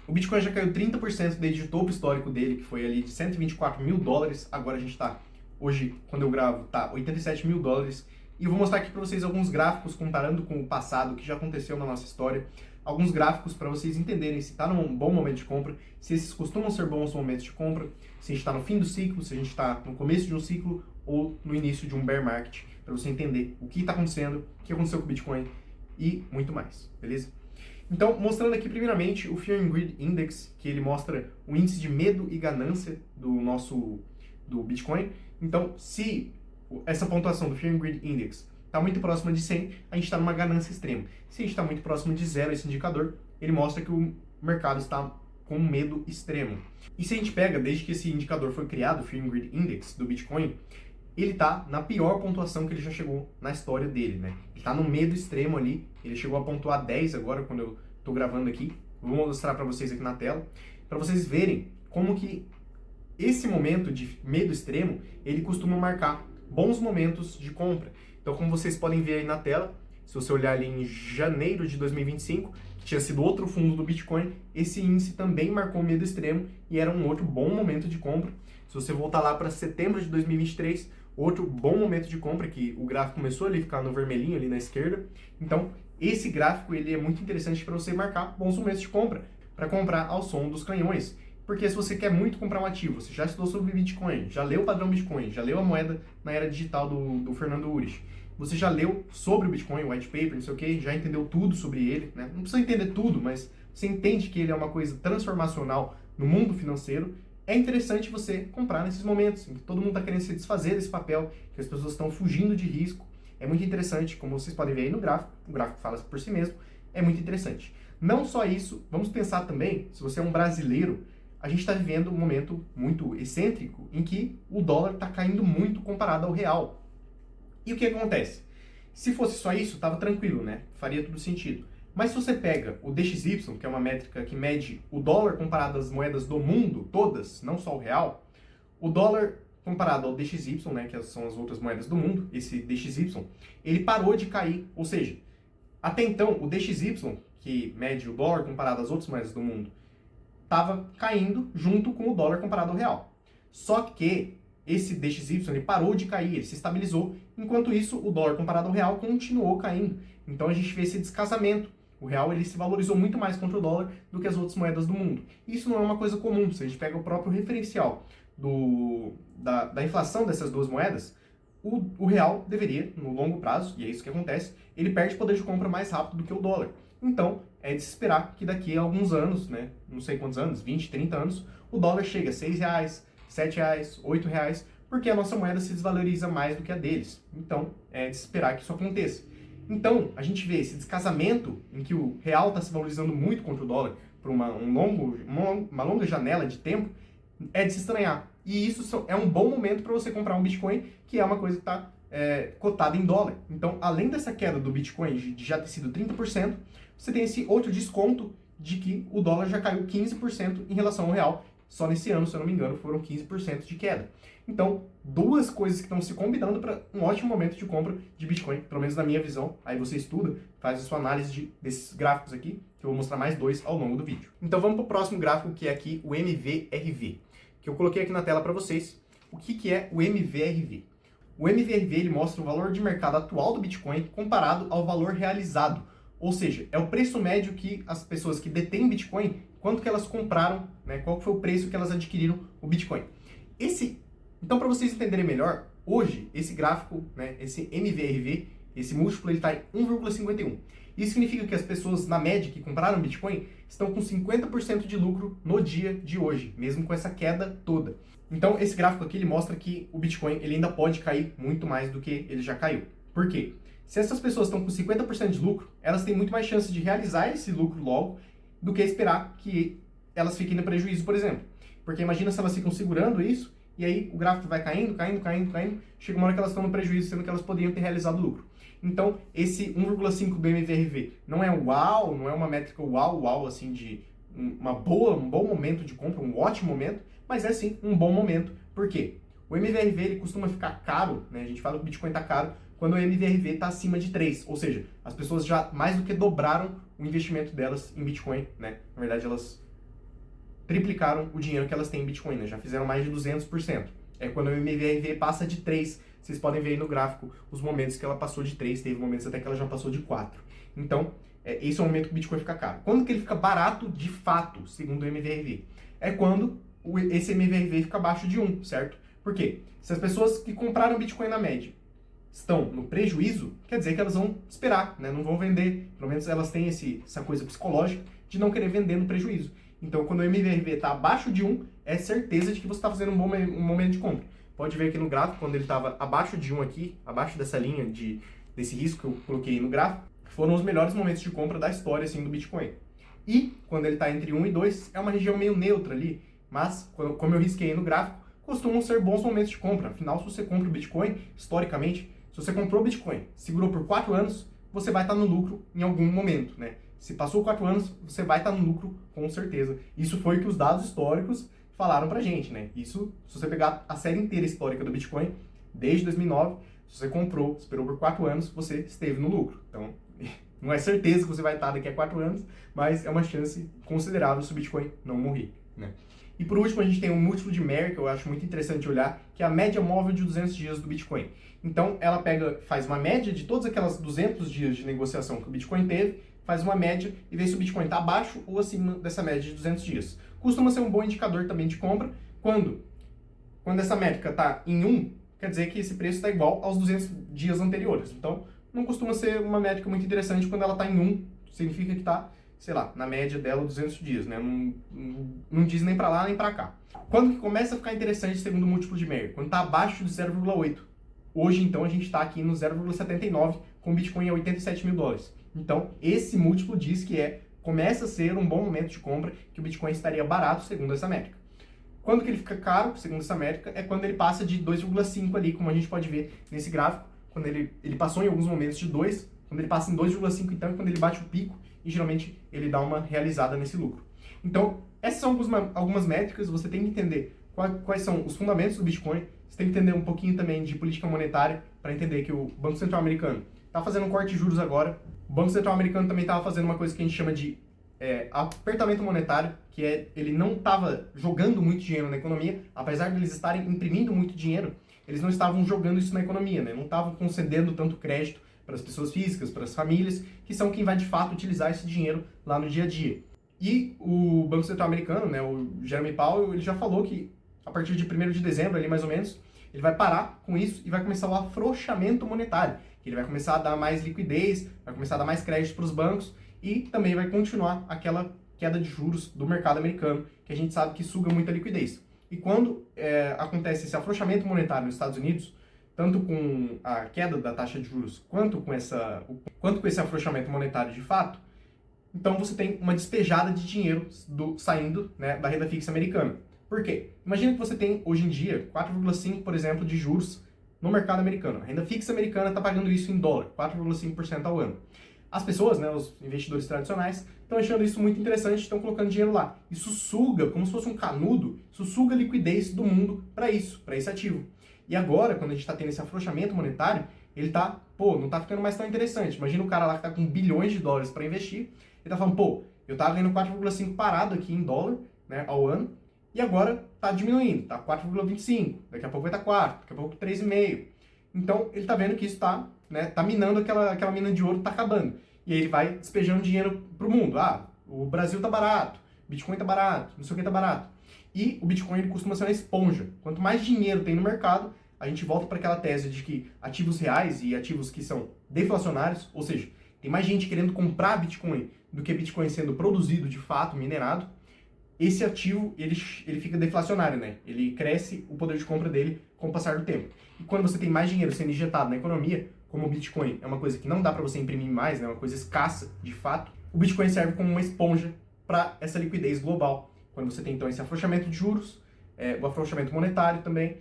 O Bitcoin já caiu 30% desde o topo histórico dele, que foi ali de 124 mil dólares. Agora a gente está, hoje, quando eu gravo, tá 87 mil dólares. E eu vou mostrar aqui para vocês alguns gráficos comparando com o passado, que já aconteceu na nossa história. Alguns gráficos para vocês entenderem se está num bom momento de compra, se esses costumam ser bons momentos de compra, se a gente está no fim do ciclo, se a gente está no começo de um ciclo ou no início de um bear market, para você entender o que está acontecendo, o que aconteceu com o Bitcoin e muito mais, beleza? Então, mostrando aqui primeiramente o Fear and Greed Index, que ele mostra o índice de medo e ganância do Bitcoin. Então, se essa pontuação do Fear and Greed Index está muito próxima de 100, a gente está numa ganância extrema. Se a gente está muito próximo de 0, esse indicador, ele mostra que o mercado está com medo extremo. E se a gente pega, desde que esse indicador foi criado, o Fear and Greed Index do Bitcoin, ele está na pior pontuação que ele já chegou na história dele, né? Ele está no medo extremo ali, ele chegou a pontuar 10 agora, quando eu estou gravando aqui. Vou mostrar para vocês aqui na tela, para vocês verem como que esse momento de medo extremo, ele costuma marcar bons momentos de compra. Então, como vocês podem ver aí na tela, se você olhar ali em janeiro de 2025, que tinha sido outro fundo do Bitcoin, esse índice também marcou medo extremo e era um outro bom momento de compra. Se você voltar lá para setembro de 2023, outro bom momento de compra, que o gráfico começou ali a ficar no vermelhinho ali na esquerda. Então, esse gráfico ele é muito interessante para você marcar bons momentos de compra, para comprar ao som dos canhões. Porque se você quer muito comprar um ativo, você já estudou sobre Bitcoin, já leu o padrão Bitcoin, já leu a moeda na era digital do Fernando Urich, você já leu sobre o Bitcoin, o white paper, não sei o que, já entendeu tudo sobre ele, né? Não precisa entender tudo, mas você entende que ele é uma coisa transformacional no mundo financeiro. É interessante você comprar nesses momentos em que todo mundo está querendo se desfazer desse papel, que as pessoas estão fugindo de risco. É muito interessante, como vocês podem ver aí no gráfico, o gráfico fala por si mesmo, é muito interessante. Não só isso, vamos pensar também, se você é um brasileiro, a gente está vivendo um momento muito excêntrico em que o dólar está caindo muito comparado ao real. E o que acontece? Se fosse só isso, estava tranquilo, né? Faria tudo sentido. Mas se você pega o DXY, que é uma métrica que mede o dólar comparado às moedas do mundo, todas, não só o real, o dólar comparado ao DXY, né, que são as outras moedas do mundo, esse DXY, ele parou de cair. Ou seja, até então, o DXY, que mede o dólar comparado às outras moedas do mundo, estava caindo junto com o dólar comparado ao real. Só que esse DXY ele parou de cair, ele se estabilizou, enquanto isso o dólar comparado ao real continuou caindo. Então a gente vê esse descasamento. O real ele se valorizou muito mais contra o dólar do que as outras moedas do mundo. Isso não é uma coisa comum. Se a gente pega o próprio referencial da inflação dessas duas moedas, o real deveria, no longo prazo, e é isso que acontece, ele perde poder de compra mais rápido do que o dólar. Então, é de se esperar que daqui a alguns anos, né, não sei quantos anos, 20, 30 anos, o dólar chega a R$6, R$7, R$8, porque a nossa moeda se desvaloriza mais do que a deles. Então, é de se esperar que isso aconteça. Então, a gente vê esse descasamento em que o real está se valorizando muito contra o dólar por uma longa janela de tempo, é de se estranhar. E isso é um bom momento para você comprar um Bitcoin, que é uma coisa que está cotada em dólar. Então, além dessa queda do Bitcoin de já ter sido 30%, você tem esse outro desconto de que o dólar já caiu 15% em relação ao real. Só nesse ano, se eu não me engano, foram 15% de queda. Então, duas coisas que estão se combinando para um ótimo momento de compra de Bitcoin, pelo menos na minha visão. Aí você estuda, faz a sua análise desses gráficos aqui, que eu vou mostrar mais dois ao longo do vídeo. Então vamos para o próximo gráfico, que é aqui o MVRV, que eu coloquei aqui na tela para vocês. O que é o MVRV? O MVRV ele mostra o valor de mercado atual do Bitcoin comparado ao valor realizado. Ou seja, é o preço médio que as pessoas que detêm Bitcoin, quanto que elas compraram, né, qual foi o preço que elas adquiriram o Bitcoin. Então, para vocês entenderem melhor, hoje, esse gráfico, né, esse MVRV, esse múltiplo, ele está em 1,51. Isso significa que as pessoas, na média, que compraram Bitcoin, estão com 50% de lucro no dia de hoje, mesmo com essa queda toda. Então, esse gráfico aqui, ele mostra que o Bitcoin ele ainda pode cair muito mais do que ele já caiu. Por quê? Se essas pessoas estão com 50% de lucro, elas têm muito mais chance de realizar esse lucro logo do que esperar que elas fiquem no prejuízo, por exemplo. Porque imagina se elas ficam segurando isso, e aí o gráfico vai caindo, chega uma hora que elas estão no prejuízo, sendo que elas poderiam ter realizado lucro. Então, esse 1,5 do MVRV não é uau, não é uma métrica uau, assim, de um bom momento de compra, um ótimo momento, mas é sim um bom momento. Por quê? O MVRV ele costuma ficar caro, né? A gente fala que o Bitcoin está caro quando o MVRV está acima de 3, ou seja, as pessoas já mais do que dobraram o investimento delas em Bitcoin, né? Na verdade, elas triplicaram o dinheiro que elas têm em Bitcoin, né? Já fizeram mais de 200%. É quando o MVRV passa de 3, vocês podem ver aí no gráfico os momentos que ela passou de 3, teve momentos até que ela já passou de 4. Então, esse é o momento que o Bitcoin fica caro. Quando que ele fica barato de fato, segundo o MVRV? É quando esse MVRV fica abaixo de 1, certo? Por quê? Se as pessoas que compraram Bitcoin na média estão no prejuízo, quer dizer que elas vão esperar, né? Não vão vender. Pelo menos elas têm essa coisa psicológica de não querer vender no prejuízo. Então, quando o MVRV está abaixo de 1, é certeza de que você está fazendo um momento de compra. Pode ver aqui no gráfico, quando ele estava abaixo de 1 aqui, abaixo dessa linha desse risco que eu coloquei no gráfico, foram os melhores momentos de compra da história assim, do Bitcoin. E, quando ele está entre 1 e 2, é uma região meio neutra ali, mas, como eu risquei no gráfico, costumam ser bons momentos de compra. Afinal, se você compra o Bitcoin, historicamente, se você comprou o Bitcoin, segurou por 4 anos, você vai estar no lucro em algum momento, né? Se passou 4 anos, você vai estar no lucro com certeza. Isso foi o que os dados históricos falaram pra gente, né? Isso, se você pegar a série inteira histórica do Bitcoin, desde 2009, se você comprou, esperou por 4 anos, você esteve no lucro. Então, não é certeza que você vai estar daqui a 4 anos, mas é uma chance considerável se o Bitcoin não morrer, né? E por último, a gente tem um múltiplo de Merrill, que eu acho muito interessante olhar, que é a média móvel de 200 dias do Bitcoin. Então, ela faz uma média de todas aquelas 200 dias de negociação que o Bitcoin teve, faz uma média e vê se o Bitcoin está abaixo ou acima dessa média de 200 dias. Costuma ser um bom indicador também de compra. Quando essa métrica está em 1, quer dizer que esse preço está igual aos 200 dias anteriores. Então, não costuma ser uma métrica muito interessante quando ela está em 1, significa que está, sei lá, na média dela 200 dias, né? Não diz nem para lá nem para cá. Quando que começa a ficar interessante segundo o múltiplo de Merrill? Quando está abaixo de 0,8. Hoje, então, a gente está aqui no 0,79 com o Bitcoin a 87 mil dólares. Então, esse múltiplo diz que começa a ser um bom momento de compra, que o Bitcoin estaria barato, segundo essa métrica. Quando que ele fica caro, segundo essa métrica, é quando ele passa de 2,5 ali, como a gente pode ver nesse gráfico, quando ele passou em alguns momentos de 2, quando ele passa em 2,5, então, é quando ele bate o pico, e geralmente ele dá uma realizada nesse lucro. Então, essas são algumas métricas, você tem que entender quais são os fundamentos do Bitcoin, você tem que entender um pouquinho também de política monetária, para entender que o Banco Central Americano está fazendo um corte de juros agora. O Banco Central Americano também estava fazendo uma coisa que a gente chama de apertamento monetário, que ele não estava jogando muito dinheiro na economia, apesar de eles estarem imprimindo muito dinheiro, eles não estavam jogando isso na economia, né? Não estavam concedendo tanto crédito para as pessoas físicas, para as famílias, que são quem vai de fato utilizar esse dinheiro lá no dia a dia. E o Banco Central Americano, né, o Jeremy Powell, ele já falou que a partir de 1º de dezembro, ali mais ou menos, ele vai parar com isso e vai começar o afrouxamento monetário, que ele vai começar a dar mais liquidez, vai começar a dar mais crédito para os bancos e também vai continuar aquela queda de juros do mercado americano, que a gente sabe que suga muita liquidez. E quando acontece esse afrouxamento monetário nos Estados Unidos, tanto com a queda da taxa de juros quanto com esse afrouxamento monetário de fato, então você tem uma despejada de dinheiro saindo, né, da renda fixa americana. Por quê? Imagina que você tem, hoje em dia, 4,5%, por exemplo, de juros no mercado americano. A renda fixa americana está pagando isso em dólar, 4,5% ao ano. As pessoas, né, os investidores tradicionais, estão achando isso muito interessante, estão colocando dinheiro lá. Isso suga, como se fosse um canudo, isso suga a liquidez do mundo para esse ativo. E agora, quando a gente está tendo esse afrouxamento monetário, ele tá, não está ficando mais tão interessante. Imagina o cara lá que está com bilhões de dólares para investir, ele está falando, eu estava ganhando 4,5 parado aqui em dólar, né, ao ano, e agora está diminuindo, está 4,25, daqui a pouco vai estar 4, daqui a pouco 3,5. Então, ele está vendo que isso está minando aquela mina de ouro, está acabando. E aí ele vai despejando dinheiro para o mundo. O Brasil está barato, Bitcoin está barato, não sei o que está barato. E o Bitcoin ele costuma ser uma esponja. Quanto mais dinheiro tem no mercado, a gente volta para aquela tese de que ativos reais e ativos que são deflacionários, ou seja, tem mais gente querendo comprar Bitcoin do que Bitcoin sendo produzido de fato, minerado, esse ativo ele fica deflacionário, né? Ele cresce o poder de compra dele com o passar do tempo. E quando você tem mais dinheiro sendo injetado na economia, como o Bitcoin é uma coisa que não dá para você imprimir mais, né? É uma coisa escassa de fato, o Bitcoin serve como uma esponja para essa liquidez global. Quando você tem então esse afrouxamento de juros, o afrouxamento monetário também,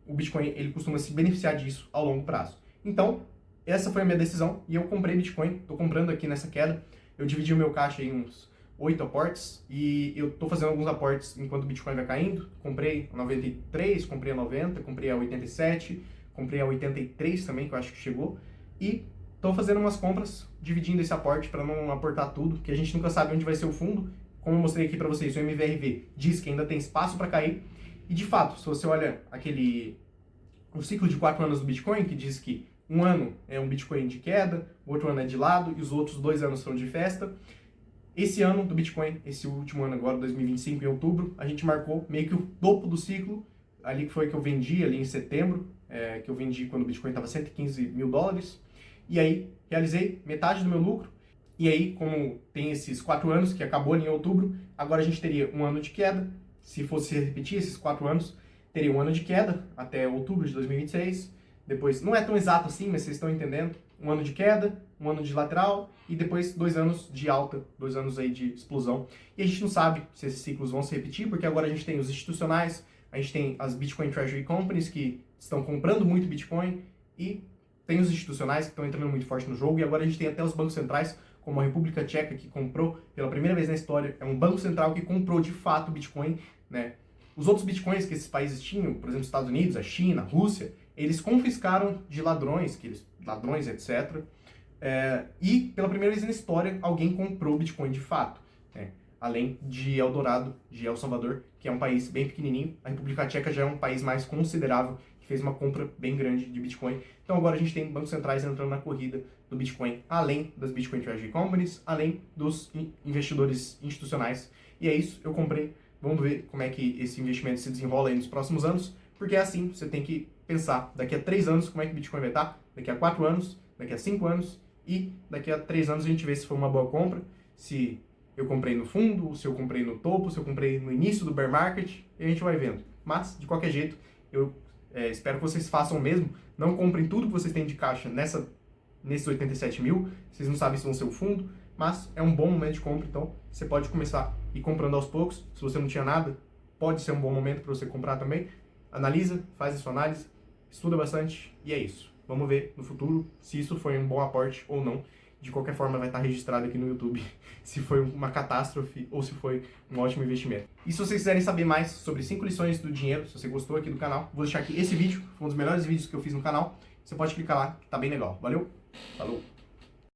o Bitcoin ele costuma se beneficiar disso ao longo prazo. Então, essa foi a minha decisão e eu comprei Bitcoin, estou comprando aqui nessa queda, eu dividi o meu caixa em uns 8 aportes e eu estou fazendo alguns aportes enquanto o Bitcoin vai caindo. Comprei a 93, comprei a 90, comprei a 87, comprei a 83 também, que eu acho que chegou, e estou fazendo umas compras, dividindo esse aporte para não aportar tudo, que a gente nunca sabe onde vai ser o fundo. como eu mostrei aqui para vocês, o MVRV diz que ainda tem espaço para cair. E de fato, se você olha o ciclo de 4 anos do Bitcoin, que diz que um ano é um Bitcoin de queda, o outro ano é de lado e os outros 2 anos são de festa. Esse ano do Bitcoin, esse último ano agora, 2025, em outubro, a gente marcou meio que o topo do ciclo, ali que foi que eu vendi ali em setembro, que eu vendi quando o Bitcoin estava 115 mil dólares, e aí realizei metade do meu lucro, e aí como tem esses 4 anos, que acabou ali em outubro, agora a gente teria um ano de queda, se fosse repetir esses 4 anos, teria um ano de queda até outubro de 2026, depois, não é tão exato assim, mas vocês estão entendendo, um ano de queda, um ano de lateral e depois 2 anos de alta, 2 anos aí de explosão. E a gente não sabe se esses ciclos vão se repetir, porque agora a gente tem os institucionais, a gente tem as Bitcoin Treasury Companies que estão comprando muito Bitcoin e tem os institucionais que estão entrando muito forte no jogo e agora a gente tem até os bancos centrais, como a República Tcheca, que comprou pela primeira vez na história, é um banco central que comprou de fato Bitcoin, né? Os outros Bitcoins que esses países tinham, por exemplo, os Estados Unidos, a China, a Rússia, eles confiscaram de ladrões, ladrões, etc. E pela primeira vez na história, alguém comprou Bitcoin de fato. Né? Além de Eldorado, de El Salvador, que é um país bem pequenininho, a República Tcheca já é um país mais considerável, que fez uma compra bem grande de Bitcoin. Então agora a gente tem bancos centrais entrando na corrida do Bitcoin, além das Bitcoin Treasury Companies, além dos investidores institucionais. E é isso, eu comprei. Vamos ver como é que esse investimento se desenrola aí nos próximos anos, porque é assim, você tem que pensar daqui a 3 anos como é que o Bitcoin vai estar, daqui a 4 anos, daqui a 5 anos e daqui a 3 anos a gente vê se foi uma boa compra, se eu comprei no fundo, se eu comprei no topo, se eu comprei no início do bear market, e a gente vai vendo. Mas, de qualquer jeito, eu espero que vocês façam o mesmo, não comprem tudo que vocês têm de caixa nesses 87 mil, vocês não sabem se vão ser o fundo, mas é um bom momento de compra, então você pode começar a ir comprando aos poucos. Se você não tinha nada, pode ser um bom momento para você comprar também. Analisa, faz a sua análise, estuda bastante e é isso. Vamos ver no futuro se isso foi um bom aporte ou não. De qualquer forma, vai estar registrado aqui no YouTube se foi uma catástrofe ou se foi um ótimo investimento. E se vocês quiserem saber mais sobre 5 lições do dinheiro, se você gostou aqui do canal, vou deixar aqui esse vídeo, foi um dos melhores vídeos que eu fiz no canal. Você pode clicar lá, que tá bem legal. Valeu, falou!